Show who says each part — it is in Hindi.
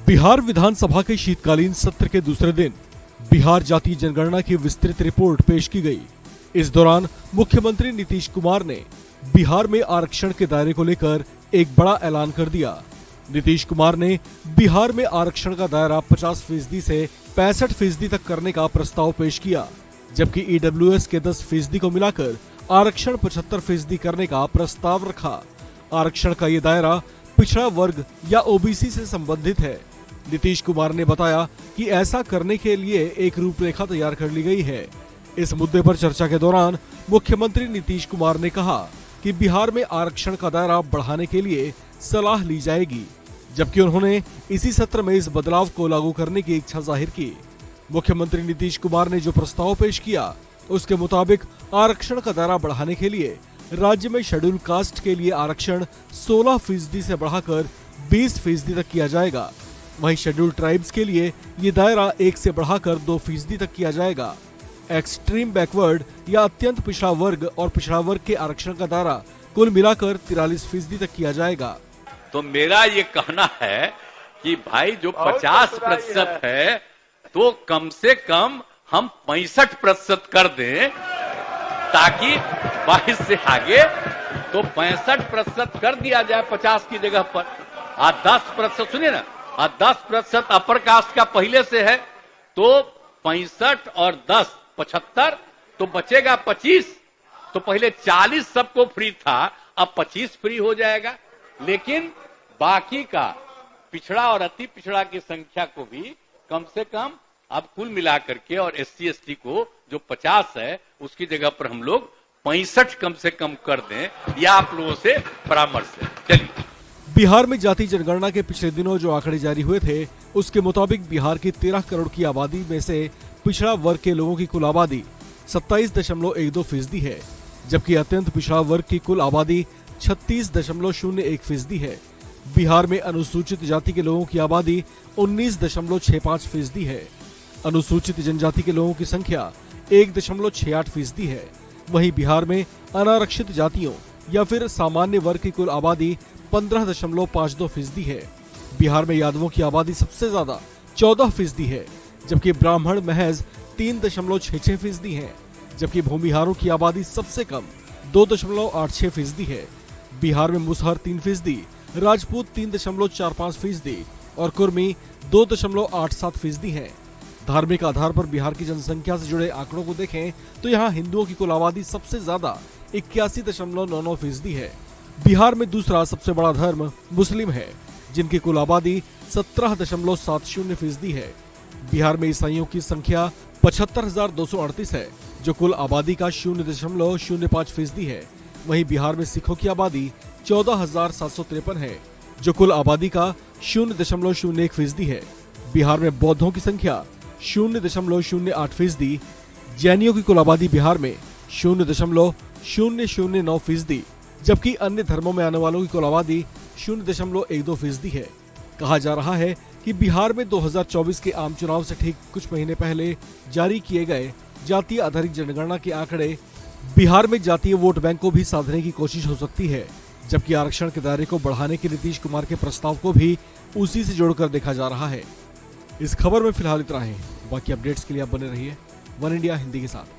Speaker 1: बिहार विधानसभा के शीतकालीन सत्र के दूसरे दिन बिहार जातीय जनगणना की विस्तृत रिपोर्ट पेश की गई। इस दौरान मुख्यमंत्री नीतीश कुमार ने बिहार में आरक्षण के दायरे को लेकर एक बड़ा ऐलान कर दिया। नीतीश कुमार ने बिहार में आरक्षण का दायरा 50% से 65% तक करने का प्रस्ताव पेश किया, जबकि ईडब्ल्यूएस के 10% को मिलाकर आरक्षण 75% करने का प्रस्ताव रखा। आरक्षण का ये दायरा पिछड़ा वर्ग या ओबीसी से संबंधित है। नीतीश कुमार ने बताया कि ऐसा करने के लिए एक रूपरेखा तैयार कर ली गई है। इस मुद्दे पर चर्चा के दौरान मुख्यमंत्री नीतीश कुमार ने कहा कि बिहार में आरक्षण का दायरा बढ़ाने के लिए सलाह ली जाएगी, जबकि उन्होंने इसी सत्र में इस बदलाव को लागू करने की इच्छा जाहिर की। मुख्यमंत्री नीतीश कुमार ने जो प्रस्ताव पेश किया, उसके मुताबिक आरक्षण का दायरा बढ़ाने के लिए राज्य में शेड्यूल कास्ट के लिए आरक्षण 16% से बढ़ाकर 20% तक किया जाएगा। वहीं शेड्यूल ट्राइब्स के लिए ये दायरा 1 से बढ़ाकर 2% तक किया जाएगा। एक्सट्रीम बैकवर्ड या अत्यंत पिछड़ा वर्ग और पिछड़ा वर्ग के आरक्षण का दायरा कुल मिलाकर 43% तक किया जाएगा।
Speaker 2: तो मेरा ये कहना है कि भाई जो 50% है तो कम से कम हम 65% कर दें, ताकि 22 से आगे तो 65% कर दिया जाए 50 की जगह पर। 10% सुनिए ना, 10% अपर कास्ट का पहले से है तो 65 और 10 75, तो बचेगा 25। तो पहले 40 सबको फ्री था, अब 25 फ्री हो जाएगा। लेकिन बाकी का पिछड़ा और अति पिछड़ा की संख्या को भी कम से कम अब कुल मिलाकर के, और SC ST को जो 50 है उसकी जगह पर हम लोग 65 कम से कम कर दें, या आप लोगों से परामर्श है। चलिए,
Speaker 1: बिहार में जातीय जनगणना के पिछले दिनों जो आंकड़े जारी हुए थे, उसके मुताबिक बिहार की 13 करोड़ की आबादी में से पिछड़ा वर्ग के लोगों की कुल आबादी 27.12% है, जबकि अत्यंत पिछड़ा वर्ग की कुल आबादी 36.01% है। बिहार में अनुसूचित जाति के लोगों की आबादी 19.65% है। अनुसूचित जनजाति के लोगों की संख्या 1.68% है। वहीं बिहार में अनारक्षित जातियों या फिर सामान्य वर्ग की कुल आबादी 15.52% है। बिहार में यादवों की आबादी सबसे ज्यादा 14% है, जबकि ब्राह्मण महज 3.66% है, जबकि भूमिहारों की आबादी सबसे कम 2.86% है। बिहार में मुसहर 3%, राजपूत 3.45% और कुर्मी 2.87% है। धार्मिक आधार पर बिहार की जनसंख्या से जुड़े आंकड़ों को देखें तो यहाँ हिंदुओं की कुल आबादी सबसे ज्यादा 81.99% है। बिहार में दूसरा सबसे बड़ा धर्म मुस्लिम है, जिनकी कुल आबादी 17.70% है। बिहार में ईसाइयों की संख्या 75,238 है, जो कुल आबादी का 0.05% है। वहीं बिहार में सिखों की आबादी 14,753 है, जो कुल आबादी का 0.01% है। बिहार में बौद्धों की संख्या 0.08%, जैनियों की कुल आबादी बिहार में 0.009%, जबकि अन्य धर्मों में आने वालों की कुल आबादी 0.12% है। कहा जा रहा है कि बिहार में 2024 के आम चुनाव से ठीक कुछ महीने पहले जारी किए गए जातीय आधारित जनगणना के आंकड़े बिहार में जातीय वोट बैंक को भी साधने की कोशिश हो सकती है, जबकि आरक्षण के दायरे को बढ़ाने के नीतीश कुमार के प्रस्ताव को भी उसी से जोड़कर देखा जा रहा है। इस खबर में फिलहाल इतना ही। बाकी अपडेट्स के लिए आप बने रहिए वन इंडिया हिंदी के साथ।